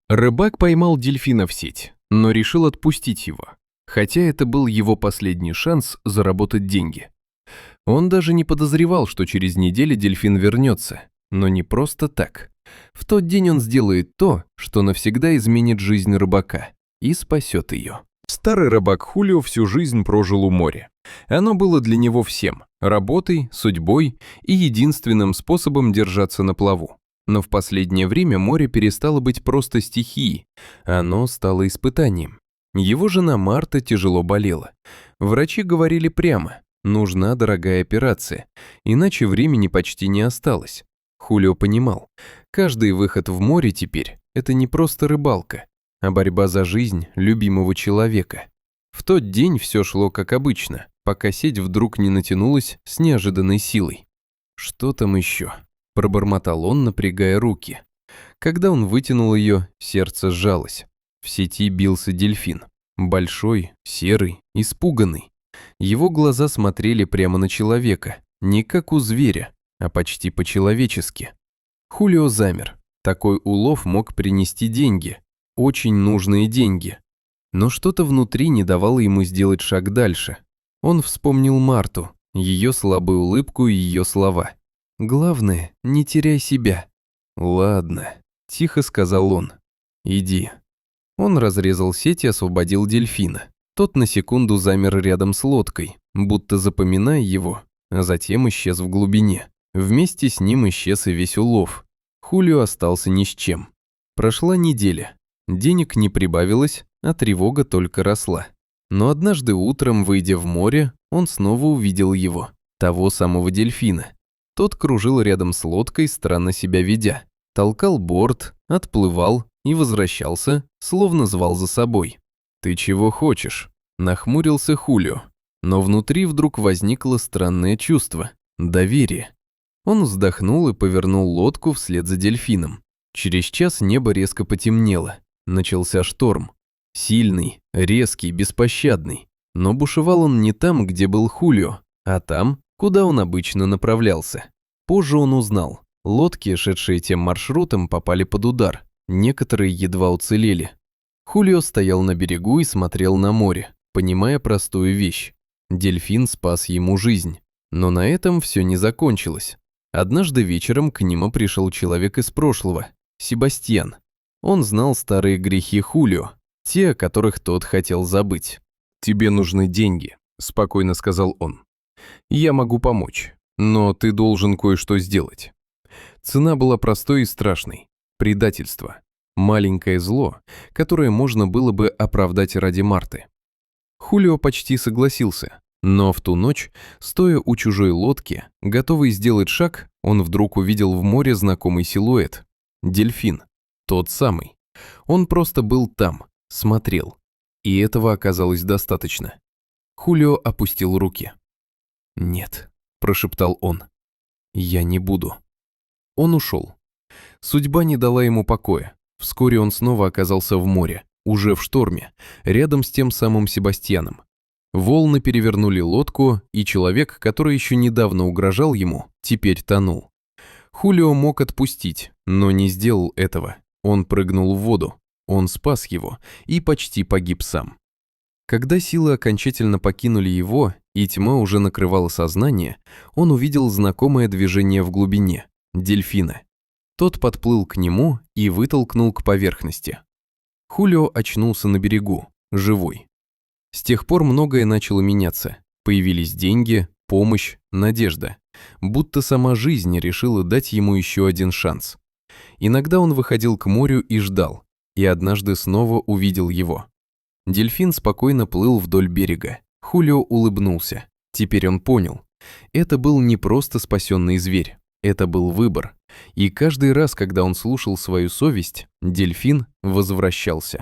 Рыбак поймал дельфина в сеть, но решил отпустить его, хотя это был его последний шанс заработать деньги. Он даже не подозревал, что через неделю дельфин вернется, но не просто так. В тот день он сделает то, что навсегда изменит жизнь рыбака и спасет ее. Старый рыбак Хулио всю жизнь прожил у моря. Оно было для него всем – работой, судьбой и единственным способом держаться на плаву. Но в последнее время море перестало быть просто стихией, оно стало испытанием. Его жена Марта тяжело болела. Врачи говорили прямо – нужна дорогая операция, иначе времени почти не осталось. Хулио понимал, каждый выход в море теперь – это не просто рыбалка, а борьба за жизнь любимого человека. В тот день все шло как обычно, пока сеть вдруг не натянулась с неожиданной силой. «Что там еще?» – пробормотал он, напрягая руки. Когда он вытянул ее, сердце сжалось. В сети бился дельфин. Большой, серый, испуганный. Его глаза смотрели прямо на человека, не как у зверя, а почти по-человечески. Хулио замер. Такой улов мог принести деньги. Очень нужные деньги. Но что-то внутри не давало ему сделать шаг дальше. Он вспомнил Марту, ее слабую улыбку и ее слова. «Главное, не теряй себя». «Ладно», – тихо сказал он. «Иди». Он разрезал сеть и освободил дельфина. Тот на секунду замер рядом с лодкой, будто запоминая его, а затем исчез в глубине. Вместе с ним исчез и весь улов. Хулио остался ни с чем. Прошла неделя. Денег не прибавилось, а тревога только росла. Но однажды утром, выйдя в море, он снова увидел его, того самого дельфина. Тот кружил рядом с лодкой, странно себя ведя. Толкал борт, отплывал и возвращался, словно звал за собой. «Ты чего хочешь?» – нахмурился Хулио. Но внутри вдруг возникло странное чувство – доверие. Он вздохнул и повернул лодку вслед за дельфином. Через час небо резко потемнело. Начался шторм. Сильный, резкий, беспощадный. Но бушевал он не там, где был Хулио, а там, куда он обычно направлялся. Позже он узнал. Лодки, шедшие тем маршрутом, попали под удар. Некоторые едва уцелели. Хулио стоял на берегу и смотрел на море, понимая простую вещь. Дельфин спас ему жизнь. Но на этом все не закончилось. Однажды вечером к нему пришел человек из прошлого, Себастьян. Он знал старые грехи Хулио, те, о которых тот хотел забыть. «Тебе нужны деньги», – спокойно сказал он. «Я могу помочь, но ты должен кое-что сделать». Цена была простой и страшной – предательство. Маленькое зло, которое можно было бы оправдать ради Марты. Хулио почти согласился, но в ту ночь, стоя у чужой лодки, готовый сделать шаг, он вдруг увидел в море знакомый силуэт. Дельфин. Тот самый. Он просто был там, смотрел. И этого оказалось достаточно. Хулио опустил руки. «Нет», – прошептал он. «Я не буду». Он ушел. Судьба не дала ему покоя. Вскоре он снова оказался в море, уже в шторме, рядом с тем самым Себастьяном. Волны перевернули лодку, и человек, который еще недавно угрожал ему, теперь тонул. Хулио мог отпустить, но не сделал этого. Он прыгнул в воду, он спас его и почти погиб сам. Когда силы окончательно покинули его, и тьма уже накрывала сознание, он увидел знакомое движение в глубине – дельфина. Тот подплыл к нему и вытолкнул к поверхности. Хулио очнулся на берегу, живой. С тех пор многое начало меняться. Появились деньги, помощь, надежда. Будто сама жизнь решила дать ему еще один шанс. Иногда он выходил к морю и ждал, и однажды снова увидел его. Дельфин спокойно плыл вдоль берега. Хулио улыбнулся. Теперь он понял. Это был не просто спасенный зверь, это был выбор. И каждый раз, когда он слушал свою совесть, дельфин возвращался.